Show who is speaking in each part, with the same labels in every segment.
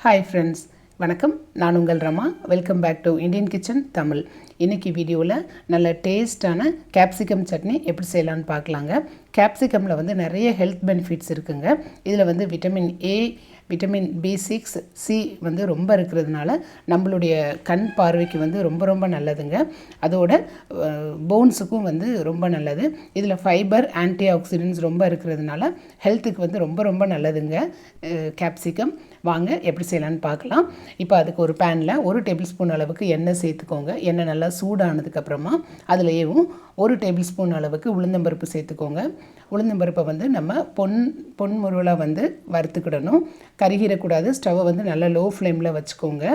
Speaker 1: Hi friends, வணக்கம். நான் உங்கள் Rama. Welcome back to Indian kitchen Tamil. இன்றைக்கி வீடியோவில் நல்ல டேஸ்டான கேப்சிகம் சட்னி எப்படி செய்யலான்னு பார்க்கலாங்க. கேப்சிகமில் வந்து நிறைய ஹெல்த் பெனிஃபிட்ஸ் இருக்குங்க. இதில் வந்து vitamin A, vitamin B6, C வந்து ரொம்ப இருக்கிறதுனால நம்மளுடைய கண் பார்வைக்கு வந்து ரொம்ப நல்லதுங்க. அதோட போன்ஸுக்கும் வந்து ரொம்ப நல்லது. இதில் ஃபைபர், ஆன்டி ஆக்சிடென்ட்ஸ் ரொம்ப இருக்கிறதுனால ஹெல்த்துக்கு வந்து ரொம்ப நல்லதுங்க கேப்சிகம். வாங்க எப்படி செய்யலான்னு பார்க்கலாம். இப்போ அதுக்கு ஒரு பேனில் 1 டேபிள் ஸ்பூன் அளவுக்கு எண்ணெய் சேர்த்துக்கோங்க. எண்ணெய் நல்லா சூடானதுக்கப்புறமா அதுலேயும் 1 டேபிள் ஸ்பூன் அளவுக்கு உளுந்தம்பருப்பு சேர்த்துக்கோங்க. உளுந்தம்பருப்பை வந்து நம்ம பொன்முருவலாக வந்து வறுத்துக்கிடணும். கருகிடக்கூடாது. ஸ்டவ்வை வந்து நல்லா லோ ஃப்ளேமில் வச்சுக்கோங்க.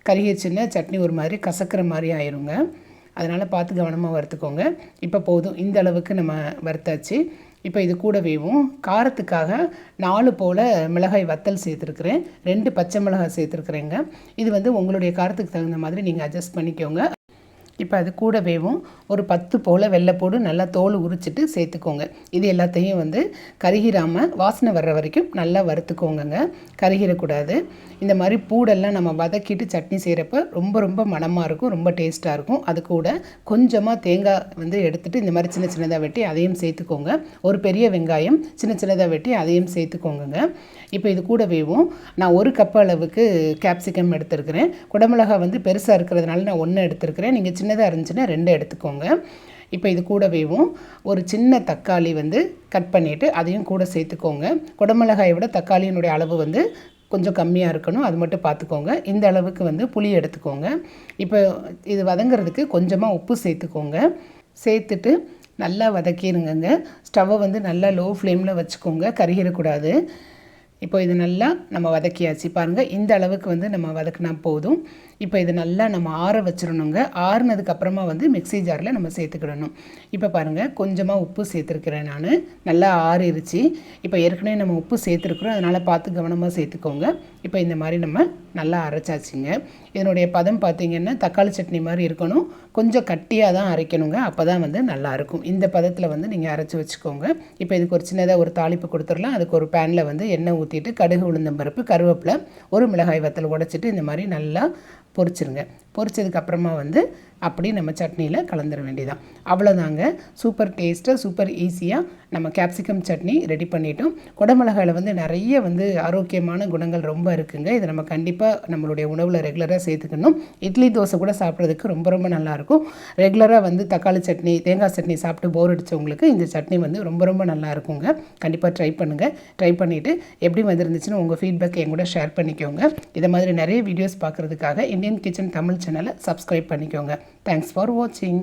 Speaker 1: கருகிடுச்சுன்னா சட்னி ஒரு மாதிரி கசக்கிற மாதிரி ஆயிருங்க. அதனால் பார்த்து கவனமாக வறுத்துக்கோங்க. இப்போ போதும், இந்த அளவுக்கு நம்ம வறுத்தாச்சு. இப்போ இது கூடவேவும் காரத்துக்காக 4 போல் மிளகாய் வத்தல் சேர்த்துருக்குறேன். 2 பச்சை மிளகாய் சேர்த்துருக்குறேங்க. இது வந்து உங்களுடைய காரத்துக்கு தகுந்த மாதிரி நீங்கள் அட்ஜஸ்ட் பண்ணிக்கோங்க. இப்போ அது கூடவேவும் ஒரு 10 போல் வெள்ளைப்பூடு நல்லா தோல் உரிச்சிட்டு சேர்த்துக்கோங்க. இது எல்லாத்தையும் வந்து கருகிராமல் வாசனை வர்ற வரைக்கும் நல்லா வறுத்துக்கோங்க. கருகிடக்கூடாது. இந்த மாதிரி பூடெல்லாம் நம்ம வதக்கிட்டு சட்னி செய்கிறப்ப ரொம்ப மணமாக இருக்கும், ரொம்ப டேஸ்ட்டாக இருக்கும். அது கூட கொஞ்சமாக தேங்காய் வந்து எடுத்துகிட்டு இந்த மாதிரி சின்னதாக வெட்டி அதையும் சேர்த்துக்கோங்க. ஒரு பெரிய வெங்காயம் சின்னதாக வெட்டி அதையும் சேர்த்துக்கோங்க. இப்போ இது கூடவேவும் நான் 1 கப் அளவுக்கு கேப்சிகம் எடுத்துருக்கிறேன். குடமிளகாய் வந்து பெருசாக இருக்கிறதுனால நான் 1 எடுத்துருக்கிறேன். நீங்கள் சின்னதாக இருந்துச்சுன்னா 2 எடுத்துக்கோங்க. இப்போ இது கூடவேவும் ஒரு சின்ன தக்காளி வந்து கட் பண்ணிவிட்டு அதையும் கூட சேர்த்துக்கோங்க. குடமிளகாயை விட தக்காளியினுடைய அளவு வந்து கொஞ்சம் கம்மியாக இருக்கணும், அது மட்டும் பார்த்துக்கோங்க. இந்த அளவுக்கு வந்து புளி எடுத்துக்கோங்க. இப்போ இது வதங்கிறதுக்கு கொஞ்சமாக உப்பு சேர்த்துக்கோங்க. சேர்த்துட்டு நல்லா வதக்கிடுங்க. ஸ்டவ்வை வந்து நல்லா லோ ஃப்ளேமில் வச்சுக்கோங்க, கருகிடக்கூடாது. இப்போ இது நல்லா நம்ம வதக்கியாச்சு. பாருங்கள், இந்த அளவுக்கு வந்து நம்ம வதக்கினா போதும். இப்போ இது நல்லா நம்ம ஆற வச்சிடணுங்க. ஆறுனதுக்கப்புறமா வந்து மிக்ஸி ஜாரில் நம்ம சேர்த்துக்கிடணும். இப்போ பாருங்கள், கொஞ்சமாக உப்பு சேர்த்துருக்கிறேன் நான். நல்லா ஆறிடுச்சு. இப்போ ஏற்கனவே நம்ம உப்பு சேர்த்துருக்குறோம், அதனால் பார்த்து கவனமாக சேர்த்துக்கோங்க. இப்போ இந்த மாதிரி நம்ம நல்லா அரைச்சாச்சுங்க. இதனுடைய பதம் பார்த்திங்கன்னா தக்காளி சட்னி மாதிரி இருக்கணும். கொஞ்சம் கட்டியாக தான் அரைக்கணுங்க, அப்போ தான் வந்து நல்லாயிருக்கும். இந்த பதத்தில் வந்து நீங்கள் அரைச்சி வச்சுக்கோங்க. இப்போ இதுக்கு ஒரு சின்னதாக ஒரு தாளிப்பு கொடுத்துடலாம். அதுக்கு ஒரு பேனில் வந்து எண்ணெய் ஊற்றிட்டு கடுகு, உளுந்தம்பருப்பு, கருவேப்பிலை, ஒரு மிளகாய் வத்தல் உடைச்சிட்டு இந்த மாதிரி நல்லா பொரிச்சிருங்க. பொரிச்சதுக்கப்புறமா வந்து அப்படி நம்ம சட்னியில் கலந்துட வேண்டியதான். அவ்வளோதாங்க. சூப்பர் டேஸ்ட்டாக, சூப்பர் ஈஸியாக நம்ம கேப்சிகம் சட்னி ரெடி பண்ணிட்டோம். குடமிளகாயில் வந்து நிறைய வந்து ஆரோக்கியமான குணங்கள் ரொம்ப இருக்குங்க. இதை நம்ம கண்டிப்பாக நம்மளுடைய உணவில் ரெகுலராக சேர்த்துக்கணும். இட்லி, தோசை கூட சாப்பிட்றதுக்கு ரொம்ப நல்லாயிருக்கும். ரெகுலராக வந்து தக்காளி சட்னி, தேங்காய் சட்னி சாப்பிட்டு போர் அடித்தவங்களுக்கு இந்த சட்னி வந்து ரொம்ப நல்லா இருக்குங்க. கண்டிப்பாக ட்ரை பண்ணுங்கள். ட்ரை பண்ணிவிட்டு எப்படி வந்துருந்துச்சுன்னு உங்கள் ஃபீட்பேக் என் கூட ஷேர் பண்ணிக்கோங்க. இதை மாதிரி நிறைய வீடியோஸ் பார்க்குறதுக்காக இந்தியன் கிச்சன் தமிழ் சேனலை சப்ஸ்கிரைப் பண்ணிக்கோங்க. Thanks for watching.